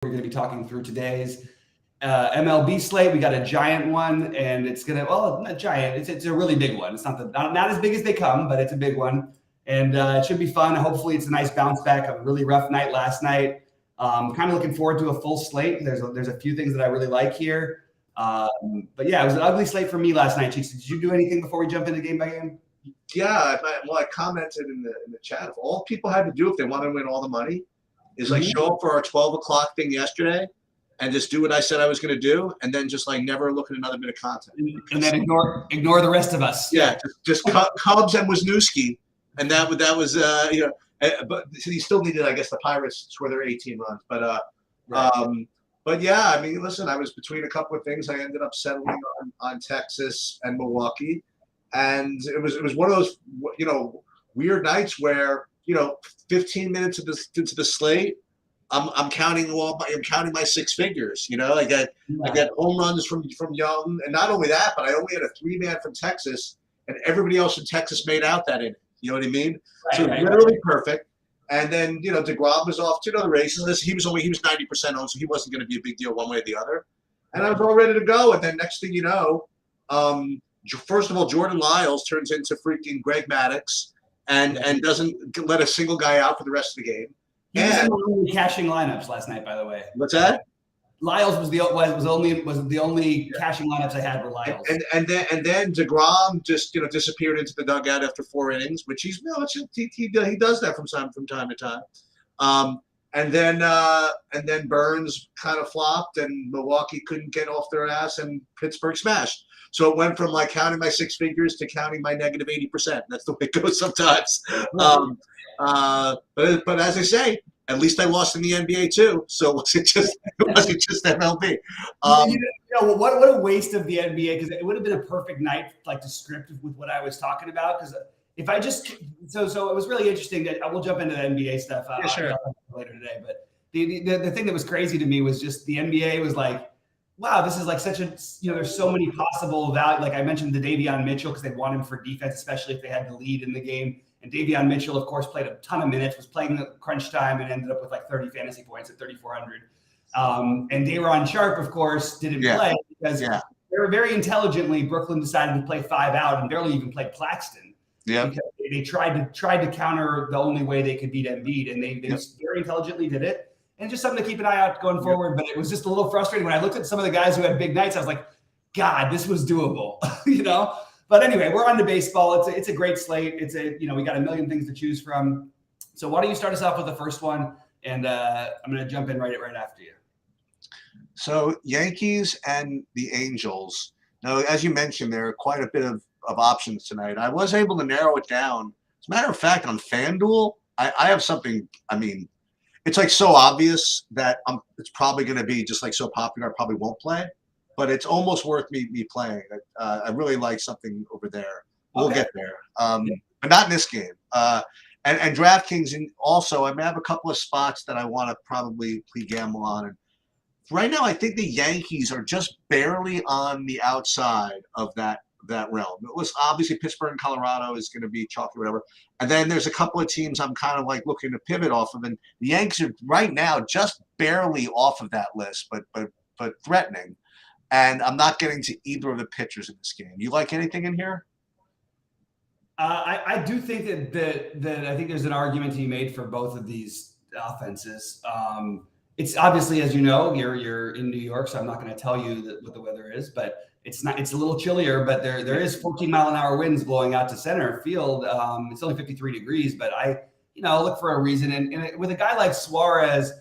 We're going to be talking through today's MLB slate. We got a giant one, and it's going to, well, not giant. It's a really big one. It's not as big as they come, but it's a big one. And it should be fun. Hopefully it's a nice bounce back of a really rough night last night. Kind of looking forward to a full slate. There's a few things that I really like here. But yeah, it was an ugly slate for me last night. Cheeks, did you do anything before we jump into game by game? Yeah, I commented in the chat. If all people had to do if they want to win all the money is like show up for our 12 o'clock thing yesterday and just do what I said I was going to do, and then just like never look at another bit of content. And then ignore the rest of us. Yeah, just Cubs and Wisniewski, and that was but he still needed, I guess, the Pirates to score their 18 runs. But yeah, I mean, listen, I was between a couple of things. I ended up settling on Texas and Milwaukee. And it was one of those, weird nights where, 15 minutes into the slate, I'm counting my six figures. I got home runs from Young, and not only that, but I only had a 3-man from Texas, and everybody else in Texas made out that inning. You know what I mean? Literally perfect. And then DeGrom was off to the races. He was 90% on, so he wasn't going to be a big deal one way or the other. And I was all ready to go. And then next thing you know, first of all, Jordan Lyles turns into freaking Greg Maddux and doesn't let a single guy out for the rest of the game. He was only cashing lineups last night, by the way. What's that? Lyles was the only cashing lineups I had were Lyles. And then DeGrom just disappeared into the dugout after 4 innings, which he does that from time to time. And then Burns kind of flopped, and Milwaukee couldn't get off their ass, and Pittsburgh smashed. So it went from like counting my 6 figures to counting my negative 80%. That's the way it goes sometimes. But as I say, at least I lost in the NBA too. So it wasn't just MLB. What a waste of the NBA, because it would have been a perfect night like to script with what I was talking about. Because if I just so it was really interesting. That I will jump into the NBA stuff sure. Later today. But the thing that was crazy to me was just the NBA was like, wow, this is like such a, there's so many possible value. Like I mentioned the Davion Mitchell, because they want him for defense, especially if they had the lead in the game. And Davion Mitchell, of course, played a ton of minutes, was playing the crunch time, and ended up with like 30 fantasy points at 3,400. And Day'Ron Sharpe, of course, didn't play because they were very intelligently, Brooklyn decided to play 5 out and barely even played Claxton. Yeah, because they tried to counter the only way they could beat Embiid, and they very intelligently did it. And just something to keep an eye out going forward. But it was just a little frustrating when I looked at some of the guys who had big nights. I was like, God, this was doable, But anyway, we're on to baseball. It's a great slate. We got a million things to choose from. So why don't you start us off with the first one? And I'm going to jump in right after you. So Yankees and the Angels. Now, as you mentioned, there are quite a bit of options tonight. I was able to narrow it down. As a matter of fact, on FanDuel, I have something, it's like so obvious that it's probably going to be just like so popular I probably won't play, but it's almost worth me playing. I really like something over there. We'll get there, but not in this game. And DraftKings, and also I may have a couple of spots that I want to probably gamble on. And right now, I think the Yankees are just barely on the outside of that realm. It was obviously Pittsburgh and Colorado is going to be chalky, whatever. And then there's a couple of teams I'm kind of like looking to pivot off of, and the Yankees are right now just barely off of that list, but threatening. And I'm not getting to either of the pitchers in this game. You like anything in here? I do think that I think there's an argument to be made for both of these offenses. It's obviously, as you know, you're in New York, so I'm not going to tell you what the weather is, but it's a little chillier, but there is 14-mile-an-hour winds blowing out to center field. It's only 53 degrees, but I look for a reason. And with a guy like Suarez,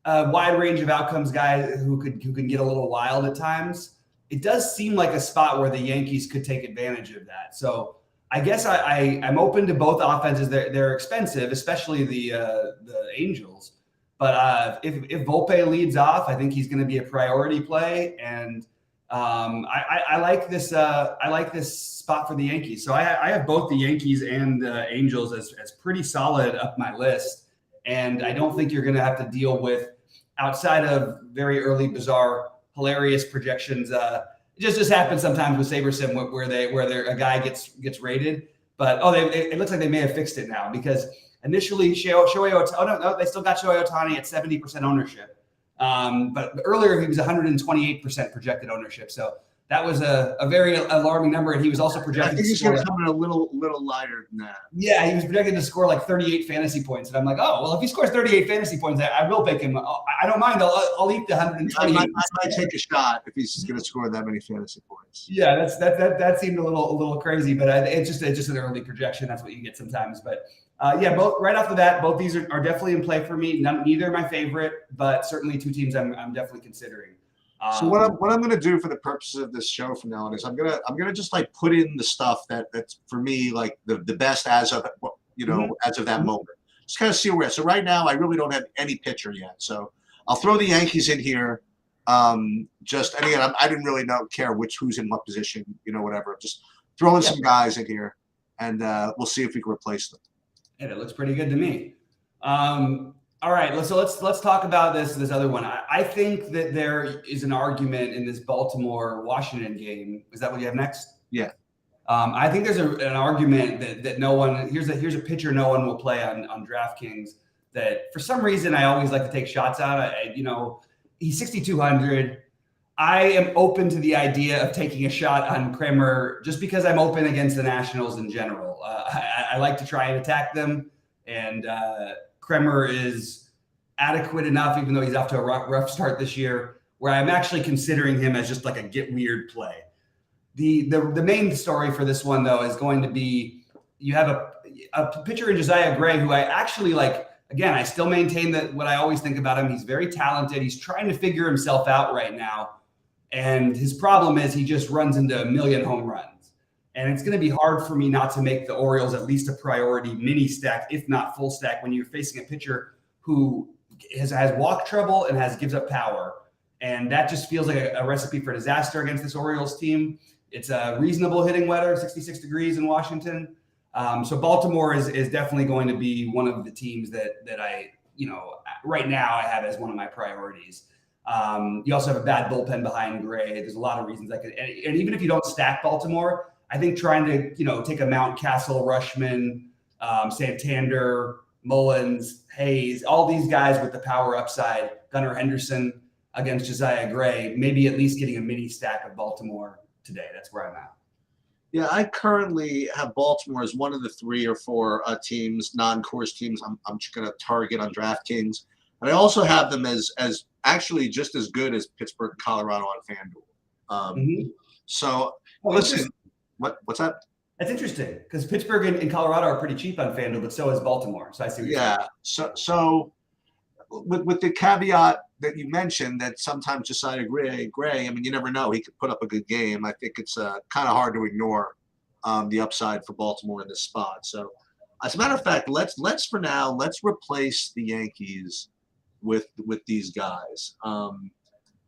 a wide range of outcomes guy who can get a little wild at times, it does seem like a spot where the Yankees could take advantage of that. So I guess I'm open to both offenses. They're expensive, especially the Angels. But if Volpe leads off, I think he's going to be a priority play, and I like this. I like this spot for the Yankees. So I have both the Yankees and the Angels as pretty solid up my list, and I don't think you're going to have to deal with, outside of very early, bizarre, hilarious projections. It just happens sometimes with SaberSim where a guy gets rated, but it looks like they may have fixed it now, because initially Shohei Ohtani, they still got Shohei Ohtani at 70% ownership. But earlier he was 128% projected ownership. So that was a very alarming number. And he was also I projected think to he's score. going to come in a little lighter than that. Yeah, he was projected to score like 38 fantasy points. And I'm like, oh, well, if he scores 38 fantasy points, I will pick him. I don't mind. I'll eat the 128. I might take a shot if he's going to score that many fantasy points. Yeah, that seemed a little crazy, but it's just an early projection. That's what you get sometimes. But yeah, both right off the bat, both these are definitely in play for me. Neither are my favorite, but certainly two teams I'm definitely considering. So what I'm going to do for the purposes of this show from now on is I'm gonna just like put in the stuff that's for me like the best as of as of that moment. Just kind of see where. So right now I really don't have any pitcher yet. So I'll throw the Yankees in here. And again, I didn't really care who's in what position, whatever. Just throwing some guys in here, and we'll see if we can replace them. And it looks pretty good to me. All right, let's talk about this other one. I think that there is an argument in this Baltimore-Washington game. Is that what you have next? Yeah. I think there's an argument that no one here's a pitcher no one will play on DraftKings that for some reason I always like to take shots out. He's 6,200. I am open to the idea of taking a shot on Kremer just because I'm open against the Nationals in general. I like to try and attack them, and Kremer is adequate enough, even though he's off to a rough start this year, where I'm actually considering him as just like a get weird play. The main story for this one, though, is going to be you have a pitcher in Josiah Gray who I actually like. Again, I still maintain that what I always think about him. He's very talented. He's trying to figure himself out right now. And his problem is he just runs into a million home runs. And it's going to be hard for me not to make the Orioles at least a priority mini stack, if not full stack, when you're facing a pitcher who has walk trouble and gives up power. And that just feels like a recipe for disaster against this Orioles team. It's a reasonable hitting weather, 66 degrees in Washington. So Baltimore is definitely going to be one of the teams that I, right now I have as one of my priorities. You also have a bad bullpen behind Gray. There's a lot of reasons I could, and even if you don't stack Baltimore, I think trying to, take a Mountcastle, Rushman, Santander, Mullins, Hayes, all these guys with the power upside, Gunnar Henderson against Josiah Gray, maybe at least getting a mini stack of Baltimore today. That's where I'm at. Yeah, I currently have Baltimore as one of the 3 or 4 teams, non-course teams I'm just going to target on DraftKings. And I also have them as actually just as good as Pittsburgh, Colorado on FanDuel. So listen, what's that? That's interesting because Pittsburgh and Colorado are pretty cheap on FanDuel, but so is Baltimore. So I see what you're saying. So with the caveat that you mentioned that sometimes Josiah Gray, I mean, you never know. He could put up a good game. I think it's kind of hard to ignore the upside for Baltimore in this spot. So as a matter of fact, let's for now, let's replace the Yankees with these guys.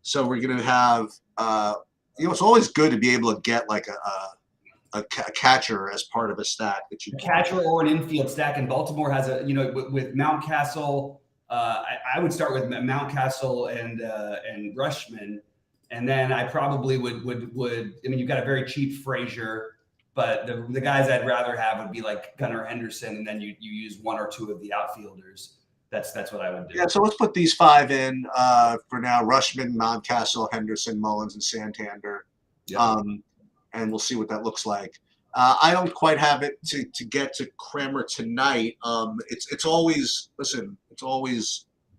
So we're going to have, it's always good to be able to get like a catcher as part of a stack that you catcher or an infield stack. And Baltimore has with Mountcastle. I would start with Mountcastle and Rushman, and then I probably would. I mean, you've got a very cheap Frazier, but the guys I'd rather have would be like Gunnar Henderson, and then you use 1 or 2 of the outfielders. That's what I would do. Yeah, so let's put these 5 in for now: Rushman, Mountcastle, Henderson, Mullins, and Santander. Yep. And we'll see what that looks like. I don't quite have it to get to Kremer tonight. It's always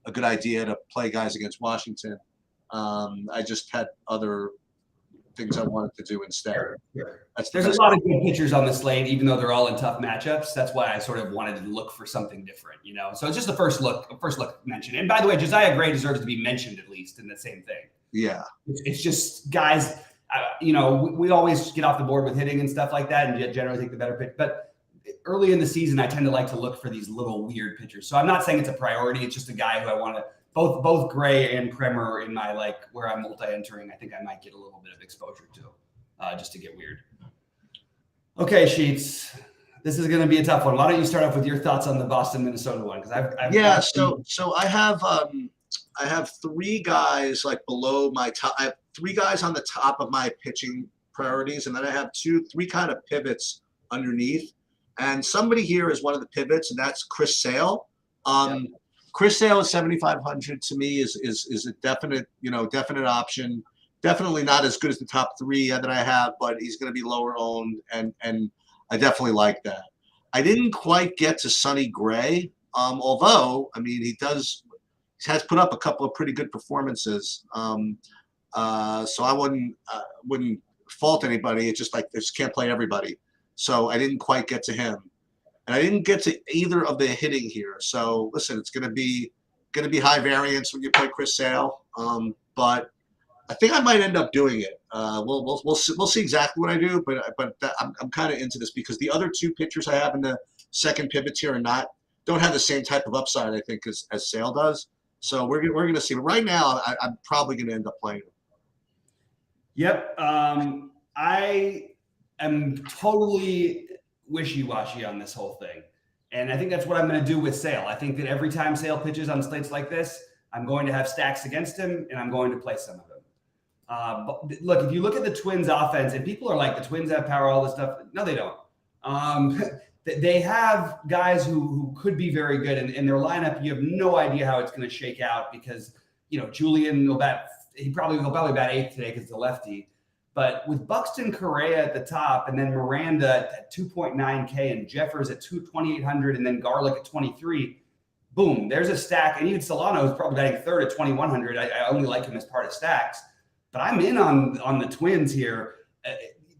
a good idea to play guys against Washington. I just had other things I wanted to do instead. Sure. There's a lot of good pitchers on the slate, even though they're all in tough matchups. That's why I sort of wanted to look for something different, So it's just the first look mentioned. And by the way, Josiah Gray deserves to be mentioned at least in the same thing. Yeah, it's just guys. We always get off the board with hitting and stuff like that, and generally take the better pitch. But early in the season, I tend to like to look for these little weird pitchers. So I'm not saying it's a priority. It's just a guy who I want to. Both Gray and Kremer are in my where I'm multi-entering. I think I might get a little bit of exposure to, just to get weird. Okay, Sheets. This is going to be a tough one. Why don't you start off with your thoughts on the Boston Minnesota one? Because So I have 3 guys below my top. I have 3 guys on the top of my pitching priorities, and then I have 3 kind of pivots underneath. And somebody here is one of the pivots, and that's Chris Sale. Chris Sale at 7,500 to me is a definite option. Definitely not as good as the top three that I have, but he's going to be lower owned, and I definitely like that. I didn't quite get to Sonny Gray, although I mean he has put up a couple of pretty good performances. So I wouldn't fault anybody. It's just like they just can't play everybody. So I didn't quite get to him. And I didn't get to either of the hitting here. So listen, it's going to be high variance when you play Chris Sale. But I think I might end up doing it. We'll see exactly what I do. But I'm kind of into this because the other two pitchers I have in the second pivots here don't have the same type of upside I think as Sale does. So we're gonna see. But right now, I'm probably gonna end up playing him. Yep. I am totally wishy-washy on this whole thing. And I think that's what I'm going to do with Sale. I think that every time Sale pitches on slates like this, I'm going to have stacks against him, and I'm going to play some of them. But look, if you look at the Twins offense, and people are like, the Twins have power, all this stuff. No, they don't. They have guys who could be very good. And in their lineup, you have no idea how it's going to shake out because, Julian will bat. He'll probably bat eighth today because it's a lefty. But with Buxton, Correa at the top, and then Miranda at 2.9K and Jeffers at 2,800, and then Garlick at 23, boom, there's a stack. And even Solano is probably batting third at 2,100. I only like him as part of stacks. But I'm in on the Twins here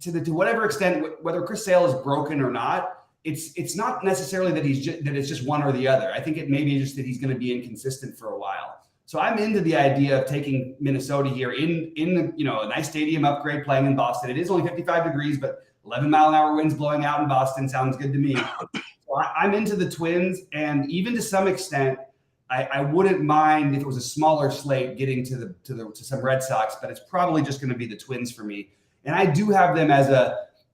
to whatever extent, whether Chris Sale is broken or not. It's not necessarily that it's just one or the other. I think it may be just that he's going to be inconsistent for a while. So I'm into the idea of taking Minnesota here in a nice stadium upgrade playing in Boston. It is only 55 degrees, but 11-mile-an-hour winds blowing out in Boston sounds good to me. So I'm into the Twins, and even to some extent, I wouldn't mind if it was a smaller slate getting to some Red Sox, but it's probably just going to be the Twins for me. And I do have them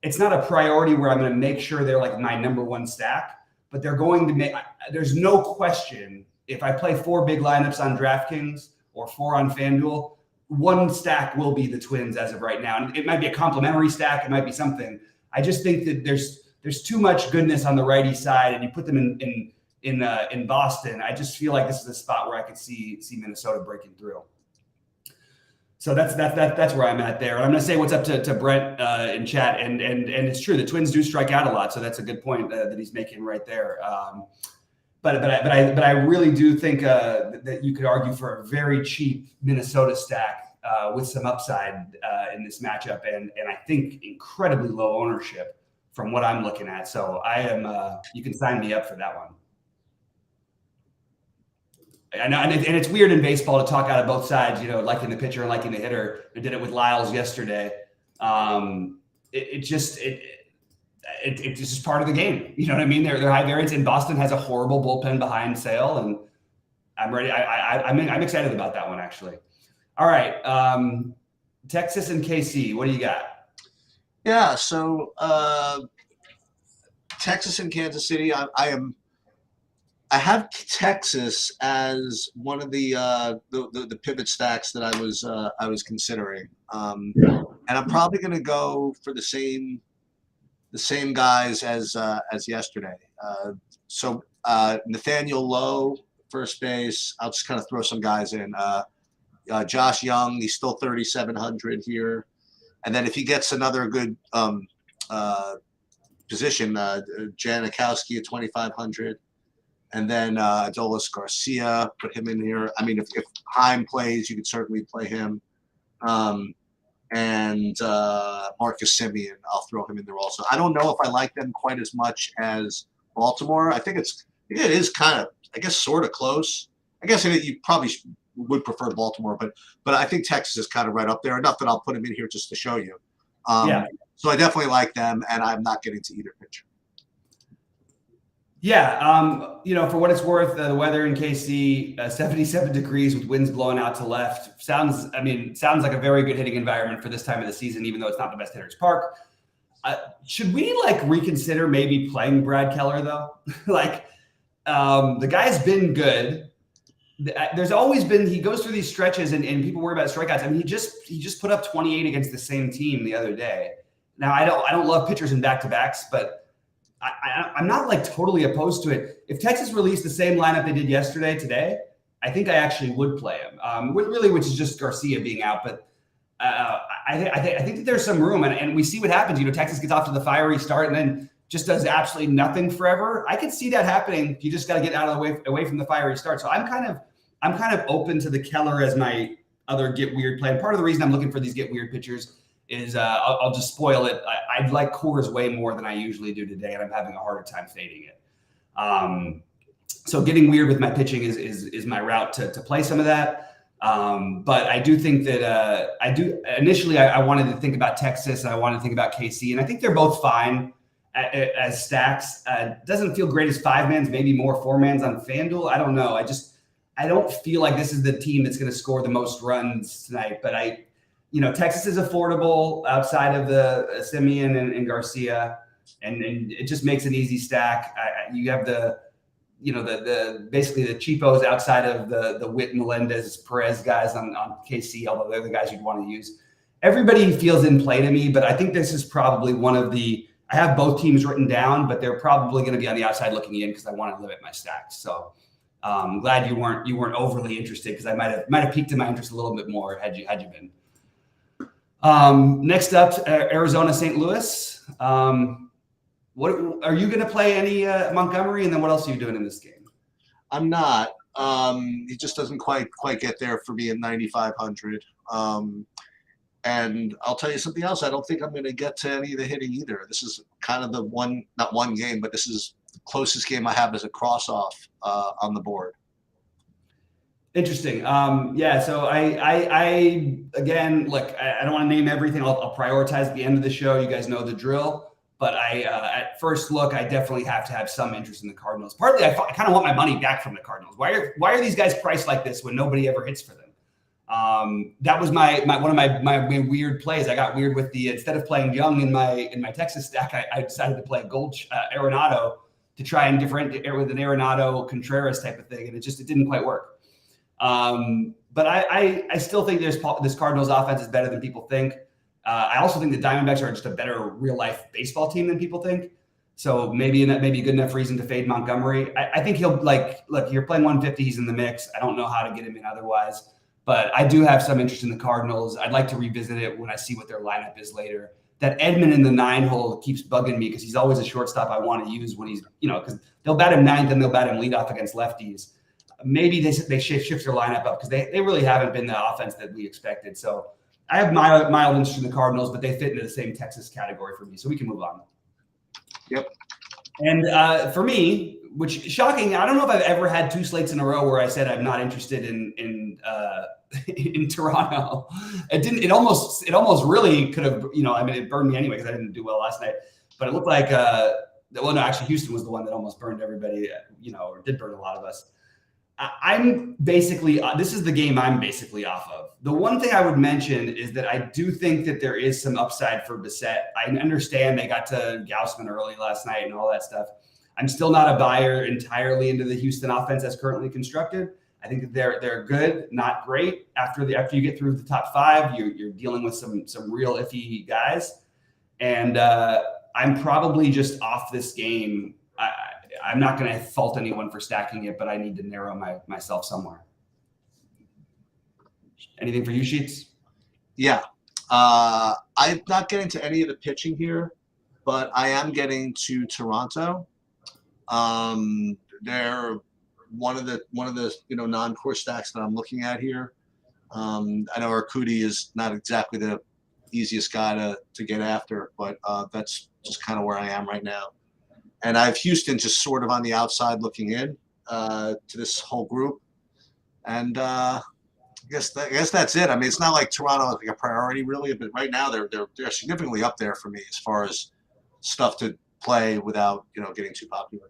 it's not a priority where I'm going to make sure they're like my number one stack, but they're going to make. There's no question. If I play 4 big lineups on DraftKings or 4 on FanDuel, one stack will be the Twins as of right now. And it might be a complimentary stack. It might be something. I just think that there's too much goodness on the righty side, and you put them in Boston. I just feel like this is a spot where I could see Minnesota breaking through. So that's where I'm at there. And I'm going to say what's up to Brent in chat, and it's true. The Twins do strike out a lot, so that's a good point that he's making right there. But I really do think that you could argue for a very cheap Minnesota stack with some upside in this matchup, and I think incredibly low ownership from what I'm looking at. So I am. You can sign me up for that one. I know, and it's weird in baseball to talk out of both sides. Liking the pitcher and liking the hitter. I did it with Lyles yesterday. It's just part of the game. You know what I mean? They're high variance, and Boston has a horrible bullpen behind Sale, and I'm ready. I'm excited about that one, actually. All right. Texas and KC, what do you got? Yeah. So Texas and Kansas City, I have Texas as one of the pivot stacks that I was considering. And I'm probably going to go for the same guys as yesterday. So Nathaniel Lowe, first base. I'll just kind of throw some guys in. Josh Young, he's still 3,700 here. And then if he gets another good position, Janikowski at 2,500. And then Adolis Garcia, put him in here. I mean, if Heim plays, you could certainly play him. And Marcus Semien, I'll throw him in there also. I don't know if I like them quite as much as Baltimore. I think it is kind of, I guess, sort of close. I guess you probably would prefer Baltimore, but I think Texas is kind of right up there. Enough that I'll put them in here just to show you. So I definitely like them, and I'm not getting to either pitcher. Yeah, for what it's worth, the weather in KC, 77 degrees with winds blowing out to left. Sounds like a very good hitting environment for this time of the season, even though it's not the best hitter's park. Should we reconsider maybe playing Brad Keller though? The guy's been good. There's always been, he goes through these stretches and people worry about strikeouts. I mean, he just put up 28 against the same team the other day. Now I don't love pitchers in back-to-backs, but I'm not like totally opposed to it. If Texas released the same lineup they did yesterday today, I think I actually would play him. Which is just Garcia being out, but I think that there's some room, and we see what happens. Texas gets off to the fiery start and then just does absolutely nothing forever. I could see that happening. You just got to get out of the way away from the fiery start. So I'm kind of open to the Keller as my other get weird play. And part of the reason I'm looking for these get weird pitchers is I'll just spoil it. I like Coors way more than I usually do today, and I'm having a harder time fading it. So getting weird with my pitching is my route to play some of that. But I do think that initially I wanted to think about Texas and I wanted to think about KC, and I think they're both fine as stacks. Doesn't feel great as 5-mans, maybe more 4-mans on FanDuel. I don't know. I don't feel like this is the team that's going to score the most runs tonight, but Texas is affordable outside of the Simeon and Garcia, and it just makes an easy stack. You have the basically the cheapos outside of the Witt, Melendez, Perez guys on KC, although they're the guys you'd want to use. Everybody feels in play to me, but I think this is probably I have both teams written down, but they're probably going to be on the outside looking in because I want to limit my stacks. So I'm glad you weren't overly interested, because I might have piqued in my interest a little bit more had you been. Next up, Arizona, St. Louis. What are you going to play any Montgomery, and then what else are you doing in this game? I'm not. He just doesn't quite get there for me at 9,500. And I'll tell you something else. I don't think I'm going to get to any of the hitting either. This is kind of not one game, but this is the closest game I have as a cross-off on the board. Interesting. Yeah. So I again, look, I don't want to name everything. I'll prioritize at the end of the show. You guys know the drill. But at first look, I definitely have to have some interest in the Cardinals. Partly, I kind of want my money back from the Cardinals. Why are these guys priced like this when nobody ever hits for them? That was one of my weird plays. I got weird with instead of playing Young in my Texas stack, I decided to play Arenado to try and differentiate with an Arenado Contreras type of thing, and it didn't quite work. But I still think this Cardinals offense is better than people think. I also think the Diamondbacks are just a better real-life baseball team than people think. So maybe a good enough reason to fade Montgomery. I think he'll look, you're playing 150, he's in the mix. I don't know how to get him in otherwise. But I do have some interest in the Cardinals. I'd like to revisit it when I see what their lineup is later. That Edman in the 9-hole keeps bugging me because he's always a shortstop I want to use when he's, because they'll bat him 9th and they'll bat him leadoff against lefties. Maybe they shift their lineup up because they really haven't been the offense that we expected. So I have mild interest in the Cardinals, but they fit into the same Texas category for me, so we can move on. Yep. And for me, which shocking, I don't know if I've ever had 2 slates in a row where I said I'm not interested in Toronto. It almost really could have, it burned me anyway because I didn't do well last night. But it looked like, actually Houston was the one that almost burned everybody, or did burn a lot of us. I'm basically, this is the game I'm basically off of. The one thing I would mention is that I do think that there is some upside for Bissett. I understand they got to Gausman early last night and all that stuff. I'm still not a buyer entirely into the Houston offense as currently constructed. I think that they're good, not great. After you get through the top 5, you're dealing with some real iffy guys. And I'm probably just off this game. I'm not going to fault anyone for stacking it, but I need to narrow myself somewhere. Anything for you, Sheets? Yeah. I'm not getting to any of the pitching here, but I am getting to Toronto. They're one of the non-core stacks that I'm looking at here. I know Arcudi is not exactly the easiest guy to get after, but that's just kind of where I am right now. And I have Houston just sort of on the outside looking in to this whole group. And I guess that's it. I mean, it's not like Toronto is like a priority really, but right now they're significantly up there for me as far as stuff to play without getting too popular.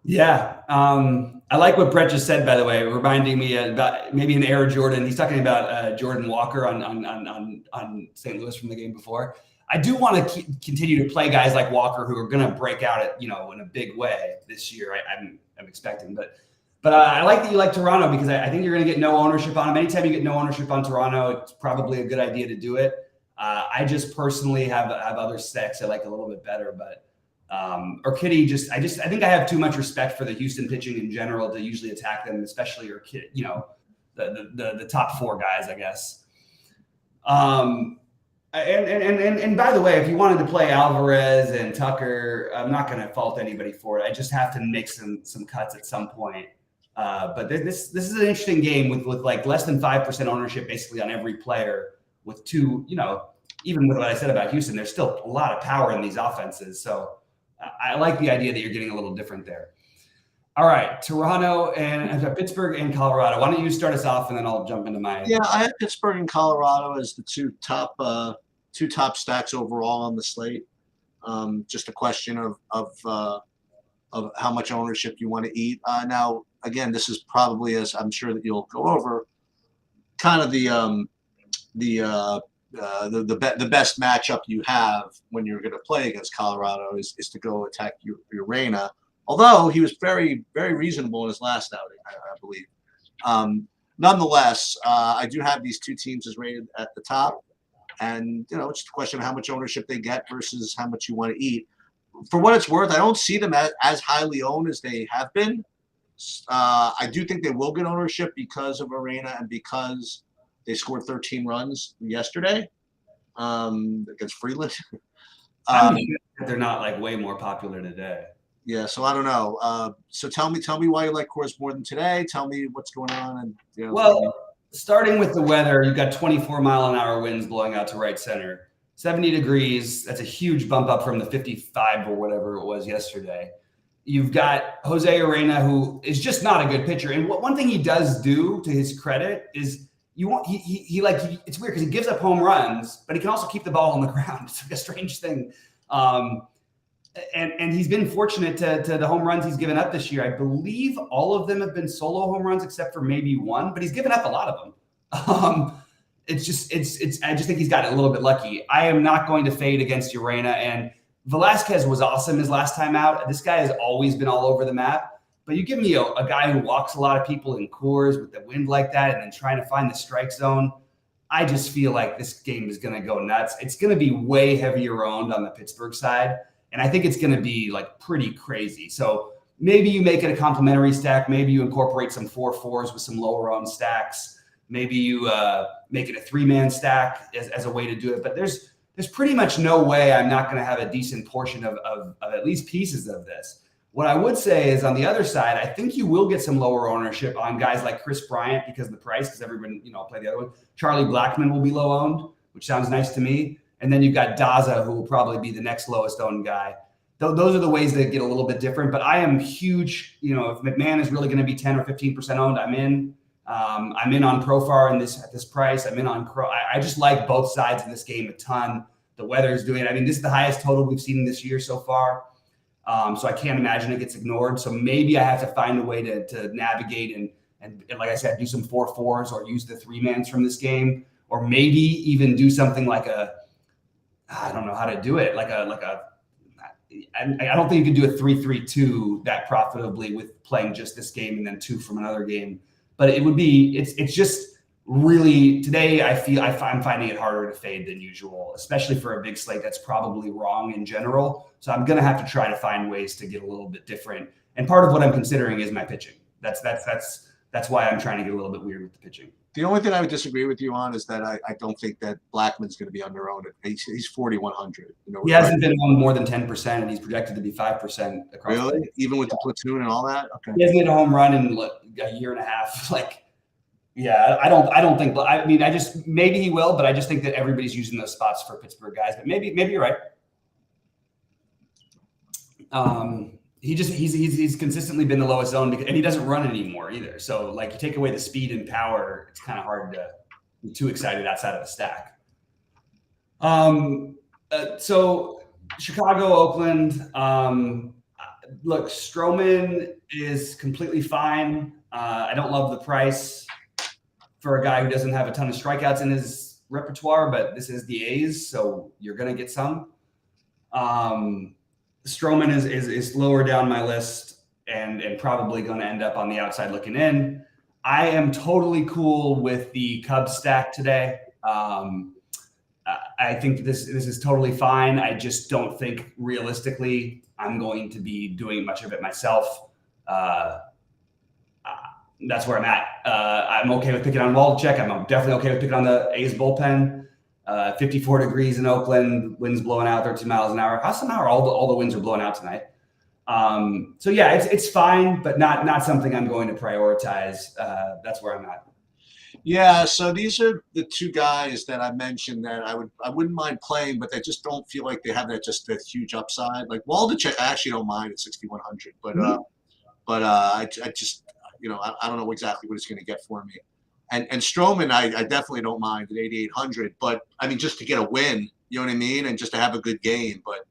Yeah, I like what Brett just said. By the way, reminding me about maybe an Air Jordan. He's talking about Jordan Walker on St. Louis from the game before. I do want to continue to play guys like Walker who are going to break out in a big way this year. I'm expecting, but I like that you like Toronto because I think you're going to get no ownership on them. Anytime you get no ownership on Toronto, it's probably a good idea to do it. I just personally have other stacks I like a little bit better, but Urquidy I think I have too much respect for the Houston pitching in general to usually attack them, especially Urquidy, the top four guys, I guess. And by the way, if you wanted to play Alvarez and Tucker, I'm not going to fault anybody for it. I just have to make some cuts at some point. But this is an interesting game with like less than 5% ownership basically on every player. With two, even with what I said about Houston, there's still a lot of power in these offenses. So I like the idea that you're getting a little different there. All right, Toronto and Pittsburgh and Colorado. Why don't you start us off, and then I'll jump into my. Yeah, I have Pittsburgh and Colorado as the two top stacks overall on the slate. Just a question of how much ownership you want to eat. Now, again, this is probably, as I'm sure that you'll go over, kind of the best matchup you have when you're going to play against Colorado is to go attack Urena. Although he was very, very reasonable in his last outing, I believe. Nonetheless, I do have these two teams as rated at the top. And, it's a question of how much ownership they get versus how much you want to eat. For what it's worth, I don't see them as highly owned as they have been. I do think they will get ownership because of Arena and because they scored 13 runs yesterday against Freeland. They're not like way more popular today. Yeah, so I don't know. So tell me why you like Coors more than today. Tell me what's going on. And well, starting with the weather, you've got 24-mile-an-hour winds blowing out to right center, 70 degrees. That's a huge bump up from the 55 or whatever it was yesterday. You've got Jose Arena, who is just not a good pitcher. And one thing he does do, to his credit, is it's weird because he gives up home runs, but he can also keep the ball on the ground. It's like a strange thing. And he's been fortunate to the home runs he's given up this year. I believe all of them have been solo home runs except for maybe one, but he's given up a lot of them. I just think he's gotten a little bit lucky. I am not going to fade against Urena, and Velasquez was awesome his last time out. This guy has always been all over the map, but you give me a guy who walks a lot of people in Coors with the wind like that and then trying to find the strike zone. I just feel like this game is going to go nuts. It's going to be way heavier owned on the Pittsburgh side. And I think it's going to be like pretty crazy. So maybe you make it a complimentary stack. Maybe you incorporate some 4-4s with some lower owned stacks. Maybe you make it a 3-man stack as a way to do it. But there's pretty much no way I'm not going to have a decent portion of at least pieces of this. What I would say is on the other side, I think you will get some lower ownership on guys like Chris Bryant because of the price, because everyone, play the other one. Charlie Blackmon will be low owned, which sounds nice to me. And then you've got Daza, who will probably be the next lowest owned guy. Those are the ways that get a little bit different. But I am huge. If McMahon is really going to be 10 or 15% owned, I'm in. I'm in on Profar at this price. I'm in on Crow. I just like both sides of this game a ton. The weather is doing it. I mean, this is the highest total we've seen this year so far. So I can't imagine it gets ignored. So maybe I have to find a way to navigate and like I said, do some 4-4s or use the 3-mans from this game, or maybe even do something like I don't know how to do it. I don't think you can do a 3-3-2 that profitably with playing just this game and then 2 from another game. But it's just really today. I'm finding it harder to fade than usual, especially for a big slate that's probably wrong in general. So I'm going to have to try to find ways to get a little bit different. And part of what I'm considering is my pitching. That's why I'm trying to get a little bit weird with the pitching. The only thing I would disagree with you on is that I don't think that Blackman's going to be under owned. He's 4,100. He hasn't been owned more than 10%, and he's projected to be 5% across. Really? Even with the platoon and all that? Okay. He hasn't hit a home run in a year and a half. Yeah, I don't think. I mean, maybe he will, but I just think that everybody's using those spots for Pittsburgh guys. But maybe you're right. He's consistently been the lowest owned and he doesn't run anymore either. So you take away the speed and power, it's kind of hard to be too excited outside of the stack. So Chicago, Oakland. Look, Stroman is completely fine. I don't love the price for a guy who doesn't have a ton of strikeouts in his repertoire, but this is the A's, so you're going to get some. Stroman is lower down my list and probably going to end up on the outside looking in. I am totally cool with the Cubs stack today. I think this is totally fine. I just don't think realistically I'm going to be doing much of it myself. Uh, that's where I'm at. I'm okay with picking on Waldichuk. I'm definitely okay with picking on the A's bullpen. 54 degrees in Oakland, winds blowing out 13 miles an hour. How somehow all the winds are blowing out tonight. So yeah, it's fine, but not something I'm going to prioritize. That's where I'm at. Yeah, so these are the two guys that I mentioned that I wouldn't mind playing, but they just don't feel like they have that huge upside. Like Waldichuk, I actually don't mind at 6,100, but I just I don't know exactly what it's going to get for me. And Stroman, I definitely don't mind at 8,800, but I mean just to get a win, you know what I mean, and just to have a good game. But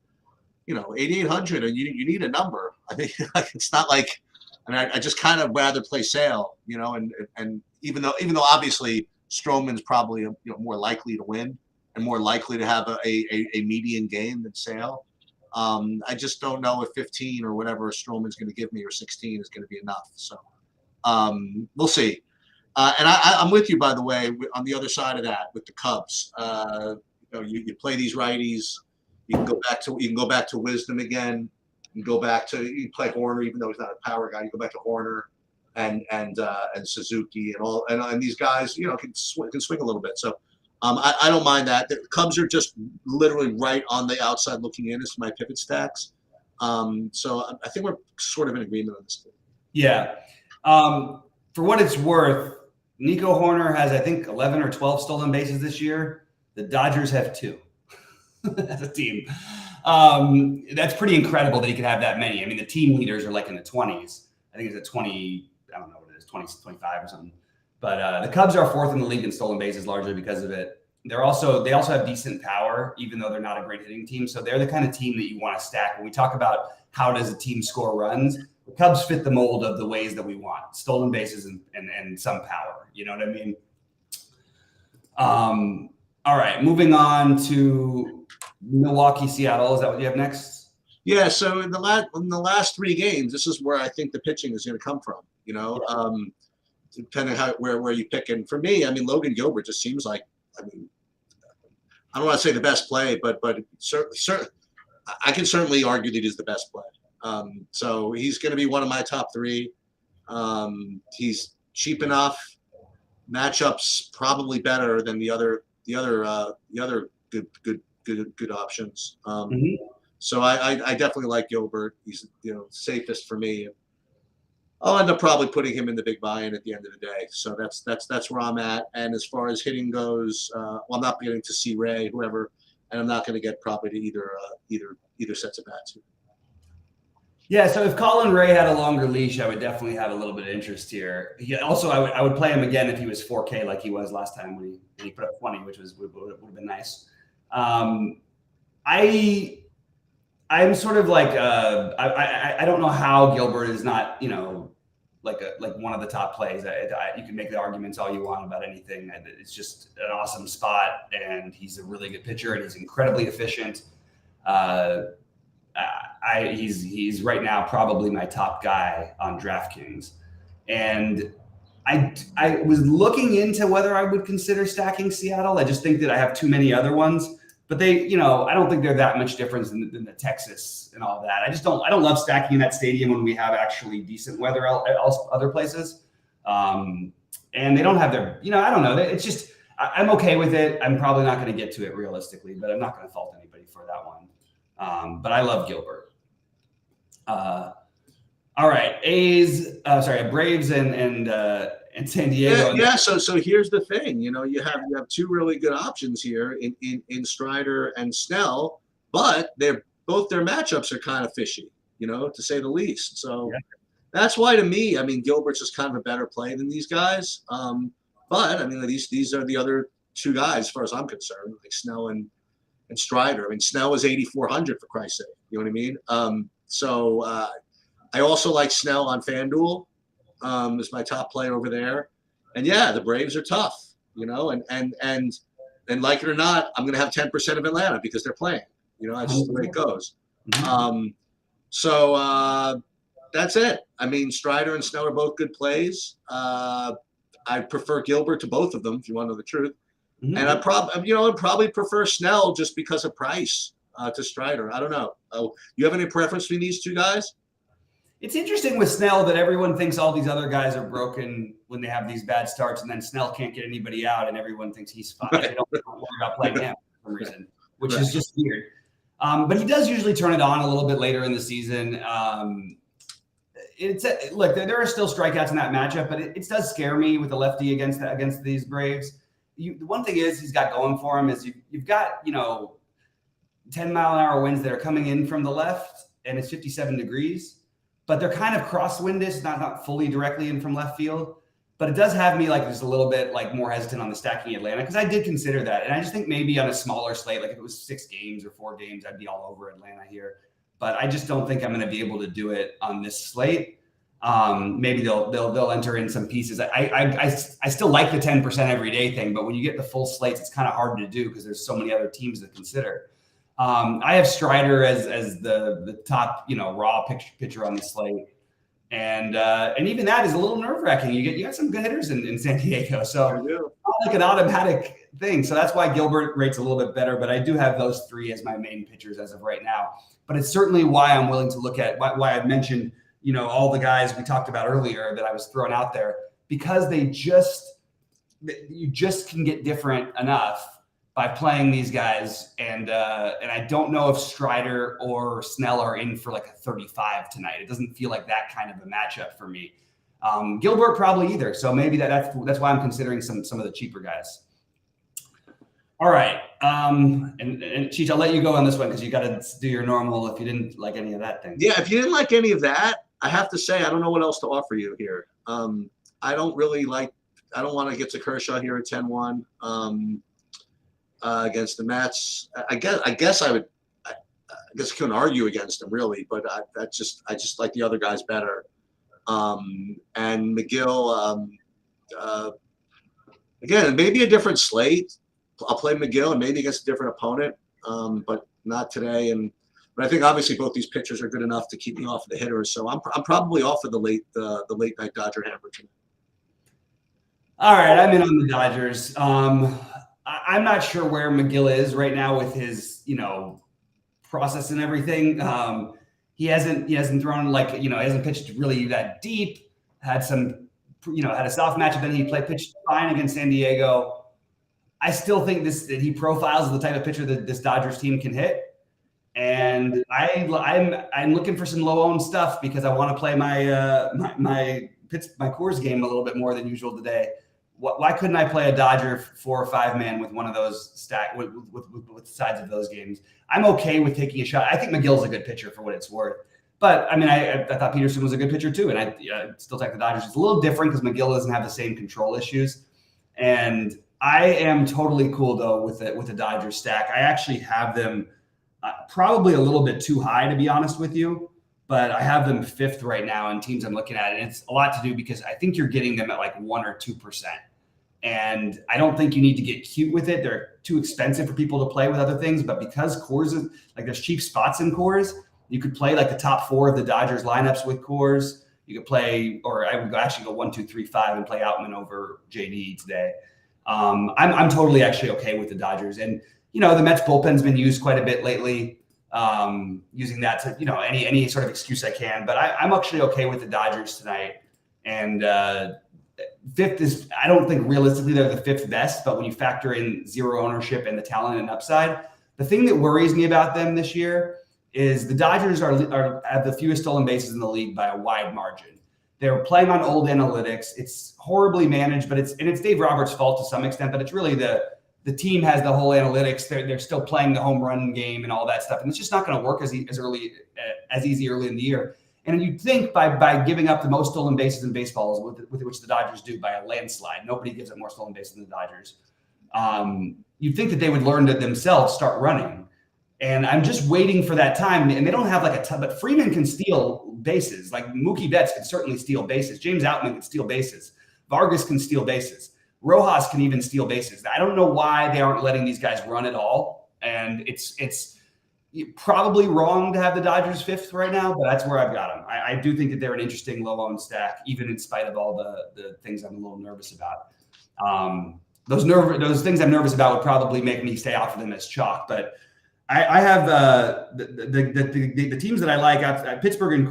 8,800, and you need a number. I think it's not like. I mean, I just kind of rather play Sale, and even though obviously Stroman's probably more likely to win and more likely to have a median game than Sale. I just don't know if 15 or whatever Stroman's going to give me or 16 is going to be enough. So we'll see. And I'm with you, by the way, on the other side of that with the Cubs. You play these righties. You can go back to Wisdom again. You play Horner, even though he's not a power guy. You go back to Horner and Suzuki and these guys, can swing a little bit. So I don't mind that. The Cubs are just literally right on the outside looking in as to my pivot stacks. So I think we're sort of in agreement on this thing. Yeah. For what it's worth, Nico Horner has, I think, 11 or 12 stolen bases this year. The Dodgers have 2 as a team. That's pretty incredible that he could have that many. I mean, the team leaders are like in the 20s. I think it's at 20, I don't know what it is, 20, 25 or something. But the Cubs are 4th in the league in stolen bases largely because of it. They also have decent power, even though they're not a great hitting team. So they're the kind of team that you want to stack. When we talk about how does a team score runs, the Cubs fit the mold of the ways that we want: stolen bases and some power. You know what I mean? All right, moving on to Milwaukee, Seattle. Is that what you have next? Yeah. So in the last 3 games, this is where I think the pitching is going to come from. Depending on where you pick. And for me, I mean, Logan Gilbert just seems like, I mean, I don't want to say the best play, but I can certainly argue that he's the best play. So he's going to be one of my top 3. He's cheap enough. Matchups probably better than the other good options. So I definitely like Gilbert. He's safest for me. I'll end up probably putting him in the big buy-in at the end of the day. So that's where I'm at. And as far as hitting goes, I'm not getting to see Ray, whoever, and I'm not going to get probably to either sets of bats. Yeah, so if Colin Ray had a longer leash, I would definitely have a little bit of interest here. Also, I would play him again if he was 4K like he was last time when he put up 20, which would have been nice. I'm sort of like I don't know how Gilbert is not like one of the top plays. You can make the arguments all you want about anything. It's just an awesome spot, and he's a really good pitcher, and he's incredibly efficient. He's right now probably my top guy on DraftKings, and I was looking into whether I would consider stacking Seattle. I just think that I have too many other ones, but I don't think they're that much different than the Texas and all that. I don't love stacking in that stadium when we have actually decent weather other places, and they don't have their, I don't know. It's just I'm okay with it. I'm probably not going to get to it realistically, but I'm not going to fault anybody for that one. But I love Gilbert. All right, Braves and San Diego. Yeah. So here's the thing. You have 2 really good options here in Strider and Snell, but both their matchups are kind of fishy, to say the least. So that's why, to me, I mean, Gilbert's just kind of a better play than these guys. But I mean, these are the other 2 guys, as far as I'm concerned, like Snell and Strider. I mean, Snell was 8,400 for Christ's sake. You know what I mean? So I also like Snell on FanDuel as my top player over there. And yeah, the Braves are tough, and like it or not, I'm going to have 10% of Atlanta because they're playing. That's just the way it goes. So that's it. I mean, Strider and Snell are both good plays. I prefer Gilbert to both of them, if you want to know the truth. Mhm. And I'd probably prefer Snell just because of price to Strider. I don't know. Oh, you have any preference between these two guys? It's interesting with Snell that everyone thinks all these other guys are broken when they have these bad starts, and then Snell can't get anybody out, and everyone thinks he's fine. Like, they don't worry about playing him for some reason, which is just weird. But he does usually turn it on a little bit later in the season. Look, there are still strikeouts in that matchup, but it does scare me with the lefty against these Braves. The one thing he's got going for him is you've got 10-mile-an-hour winds that are coming in from the left, and it's 57 degrees, but they're kind of crosswinded, not fully directly in from left field. But it does have me like just a little bit like more hesitant on the stacking Atlanta, because I did consider that, and I just think maybe on a smaller slate, like if it was 6 games or 4 games, I'd be all over Atlanta here. But I just don't think I'm going to be able to do it on this slate. Maybe they'll enter in some pieces. I still like the 10% every day thing, but when you get the full slates, it's kind of hard to do because there's so many other teams to consider. I have Strider as the top raw pitcher on the slate. And even that is a little nerve-wracking. You got some good hitters in San Diego, so not like an automatic thing. So that's why Gilbert rates a little bit better. But I do have those 3 as my main pitchers as of right now. But it's certainly why I'm willing to look at why I've mentioned all the guys we talked about earlier that I was throwing out there, because you just can get different enough by playing these guys. And I don't know if Strider or Snell are in for like a 35 tonight. It doesn't feel like that kind of a matchup for me. Gilbert probably either. So maybe that's why I'm considering some of the cheaper guys. All right. And Cheech, I'll let you go on this one because you got to do your normal if you didn't like any of that thing. Yeah, if you didn't like any of that, I have to say I don't know what else to offer you here. I don't want to get to Kershaw here at 10-1 against the Mets. I guess I couldn't argue against him really, but I just like the other guys better. And McGill, again, maybe a different slate. I'll play McGill and maybe against a different opponent, but not today. But I think obviously both these pitchers are good enough to keep me off of the hitters. So I'm probably off of the late night Dodger hammer tonight. All right, I'm in on the Dodgers. I'm not sure where McGill is right now with his process and everything. He hasn't thrown he hasn't pitched really that deep. Had a soft matchup, then he pitched fine against San Diego. I still think that he profiles the type of pitcher that this Dodgers team can hit. And I'm looking for some low-owned stuff because I want to play my Coors game a little bit more than usual today. Why couldn't I play a Dodger 4 or 5 man with one of those stack with sides of those games? I'm okay with taking a shot. I think McGill's a good pitcher for what it's worth. But I mean, I thought Peterson was a good pitcher too, and I still take the Dodgers. It's a little different because McGill doesn't have the same control issues, and I am totally cool though with the Dodgers stack. I actually have them probably a little bit too high, to be honest with you, but I have them 5th right now in teams I'm looking at, and it's a lot to do because I think you're getting them at like 1 or 2%, and I don't think you need to get cute with it. They're too expensive for people to play with other things, but because Coors is there's cheap spots in Coors, you could play like the top 4 of the Dodgers lineups with Coors. You could play, or I would actually go 1, 2, 3, 5 and play Outman over JD today. I'm totally actually okay with the Dodgers, and the Mets bullpen's been used quite a bit lately. Using that to any sort of excuse I can, but I'm actually okay with the Dodgers tonight. And 5th is, I don't think realistically they're the 5th best, but when you factor in 0 ownership and the talent and upside, the thing that worries me about them this year is the Dodgers have the fewest stolen bases in the league by a wide margin. They're playing on old analytics. It's horribly managed, but it's Dave Roberts' fault to some extent, but it's really the team has the whole analytics. They're still playing the home run game and all that stuff, and it's just not going to work as easy early in the year. And you'd think by giving up the most stolen bases in baseball, with which the Dodgers do by a landslide, nobody gives up more stolen bases than the Dodgers. You'd think that they would learn to themselves start running, and I'm just waiting for that time. And they don't have like a ton, but Freeman can steal bases. Like Mookie Betts can certainly steal bases. James Outman can steal bases. Vargas can steal bases. Rojas can even steal bases. I don't know why they aren't letting these guys run at all. And it's probably wrong to have the Dodgers 5th right now, but that's where I've got them. I do think that they're an interesting low-owned stack, even in spite of all the things I'm a little nervous about. those things I'm nervous about would probably make me stay off of them as chalk. But I have the teams that I like. Pittsburgh and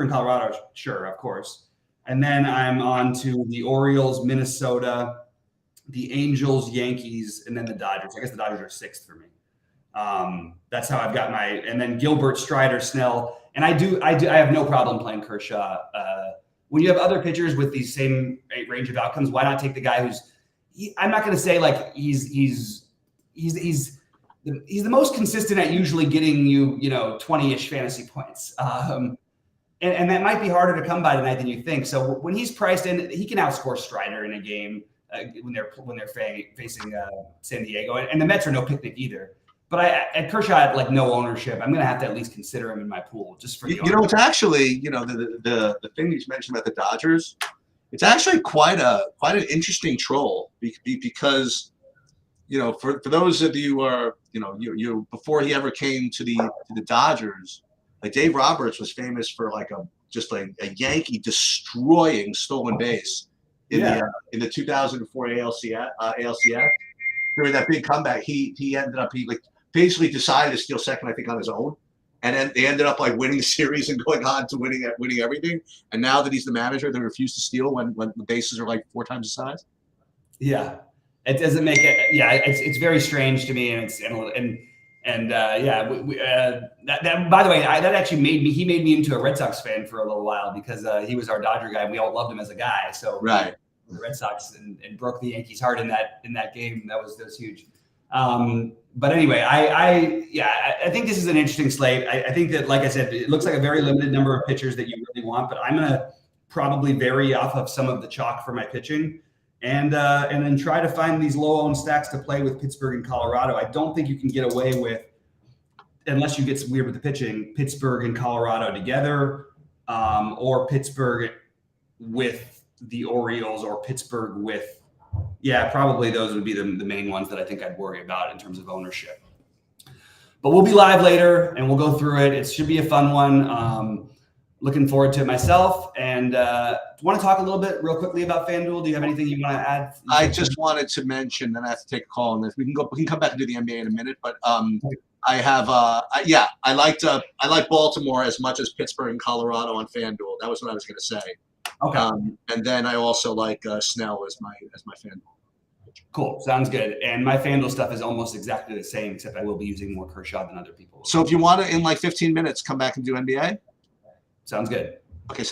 Colorado, sure, of course. And then I'm on to the Orioles, Minnesota, the Angels, Yankees, and then the Dodgers. I guess the Dodgers are sixth for me. That's how I've got and then Gilbert, Strider, Snell. And I have no problem playing Kershaw. When you have other pitchers with the same range of outcomes, why not take the guy I'm not going to say like he's the most consistent at usually getting you 20-ish fantasy points. And that might be harder to come by tonight than you think. So when he's priced in, he can outscore Strider in a game when they're facing San Diego. And the Mets are no picnic either. But at Kershaw, at like no ownership, I'm going to have to at least consider him in my pool just for the it's actually the thing you mentioned about the Dodgers. It's actually quite an interesting troll because for those of you who are you before he ever came to the Dodgers, like Dave Roberts was famous for like a Yankee destroying stolen base in the 2004 ALCS. During that big comeback, he ended up basically decided to steal second, I think, on his own. And then they ended up like winning the series and going on to winning everything. And now that he's the manager, they refuse to steal when the bases are like 4 times the size. Yeah, it doesn't make it. Yeah, it's very strange to me, and that by the way, that actually made me into a Red Sox fan for a little while because he was our Dodger guy and we all loved him as a guy. So right, the Red Sox and broke the Yankees' heart in that game. That was huge. But anyway, I think this is an interesting slate. I think that, like I said, it looks like a very limited number of pitchers that you really want, but I'm going to probably vary off of some of the chalk for my pitching and then try to find these low-owned stacks to play with Pittsburgh and Colorado. I don't think you can get away with, unless you get weird with the pitching, Pittsburgh and Colorado together, or Pittsburgh with the Orioles, or Pittsburgh with, probably those would be the main ones that I think I'd worry about in terms of ownership. But we'll be live later and we'll go through it. It should be a fun one. Looking forward to it myself. And want to talk a little bit real quickly about FanDuel? Do you have anything you want to add? I just wanted to mention, and I have to take a call on this. We can come back and do the NBA in a minute, but I like Baltimore as much as Pittsburgh and Colorado on FanDuel. That was what I was going to say. Okay. And then I also like Snell as my FanDuel. Cool. Sounds good. And my FanDuel stuff is almost exactly the same, except I will be using more Kershaw than other people. So if you want to, in like 15 minutes, come back and do NBA. Sounds good. Okay.